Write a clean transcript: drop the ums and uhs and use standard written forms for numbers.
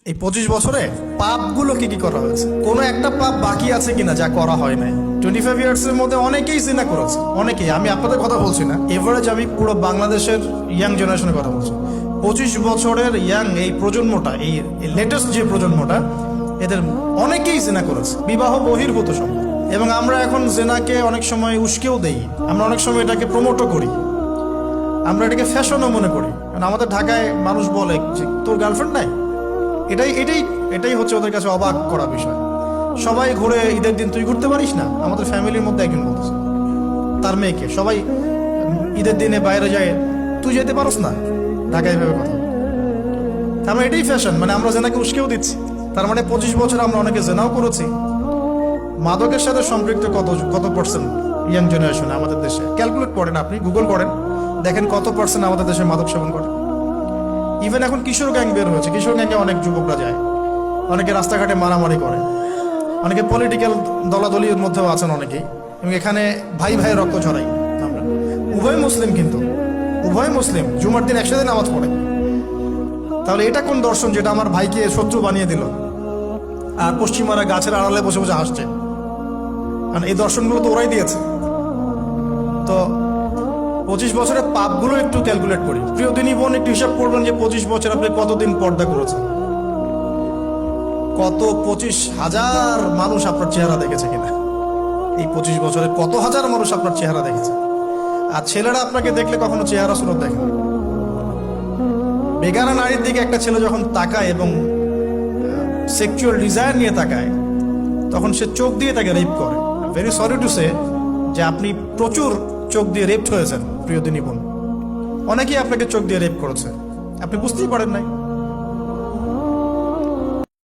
এই 25 বছরে পাপগুলো কি কি করা হয়েছে, কোনো একটা পাপ বাকি আছে কিনা যা করা হয় নাই? 25 ইয়ার্স এর মধ্যে অনেকেই জিনা করেছে, অনেকেই। আমি আপনাদের কথা বলছি না, এভারেজ আমি পুরো বাংলাদেশের ইয়াং জেনারেশনের কথা বলছি। 25 বছরের ইয়াং এই প্রজন্মটা, এই লেটেস্ট যে প্রজন্মটা, এদের অনেকেই জিনা করেছে, বিবাহ বহির্ভূত সম্পর্ক। এবং আমরা এখন জেনাকে অনেক সময় উস্কেও দেই, আমরা অনেক সময় এটাকে প্রমোটও করি, আমরা এটাকে ফ্যাশনও মনে করি। কারণ আমাদের ঢাকায় মানুষ বলে যে তোর গার্লফ্রেন্ড নাই, এটাই এটাই এটাই হচ্ছে ওদের কাছে অবাক করা বিষয়। সবাই ঘুরে, ঈদের দিন তুই ঘুরতে পারিস না? আমাদের ফ্যামিলির মধ্যে একজন বলতেছে তার মেয়েকে, সবাই ঈদের দিনে বাইরে যায়, তুই যেতে পারস না? ঢাকায় এভাবে কথা। আমরা এটাই ফ্যাশন, মানে আমরা জেনাকে উস্কেও দিচ্ছি। তার মানে 25 বছর আমরা অনেকে জেনাও করেছি। মাদকের সাথে সম্পৃক্ত কত পার্সেন্ট ইয়াং জেনারেশন আমাদের দেশে? ক্যালকুলেট করেন, আপনি গুগল করেন, দেখেন কত পার্সেন্ট আমাদের দেশে মাদক সেবন করে। ইভেন এখন কিশোর গ্যাং বের হয়েছে, কিশোর গ্যাংয়ে অনেক যুবকরা যায়, অনেকে রাস্তাঘাটে মারামারি করে, অনেকে পলিটিক্যাল দলাদলির মধ্যেও আছেন অনেকেই। এবং এখানে ভাই ভাই রক্ত ঝরাই আমরা। উভয় মুসলিম, কিন্তু উভয় মুসলিম, জুমার দিন একসাথে নামাজ পড়ে। তাহলে এটা কোন দর্শন যেটা আমার ভাইকে শত্রু বানিয়ে দিল, আর পশ্চিমারা গাছের আড়ালে বসে বসে হাসছে? কারণ এই দর্শনগুলো তো ওরাই দিয়েছে। তো 25 বছরের পাপগুলো একটু ক্যালকুলেট করি। প্রিয় দিনী বোন, একটু হিসাব করবেন যে 25 বছর আপনি কতদিন পর্দা করেছেন, কত 25,000 মানুষ আপনার চেহারা দেখেছে কিনা? এই 25 বছরে কত হাজার মানুষ আপনার চেহারা দেখেছে? আর ছেলেরা আপনাকে দেখলে কখনো চেহারা সুরত দেখে? বেগানা নারীর দিকে একটা ছেলে যখন তাকায় এবং সেক্সুয়াল ডিজায়ার নিয়ে তাকায়, তখন সে চোখ দিয়ে তাকে রেপ করে। ভেরি সরি টু সে যে আপনি প্রচুর চোখ দিয়ে রেপ হয়েছেন প্রিয় দিনী বোন। অনেকেই আপনাকে চোখ দিয়ে রেপ করেছে, আপনি বুঝতেই পারেন নাই।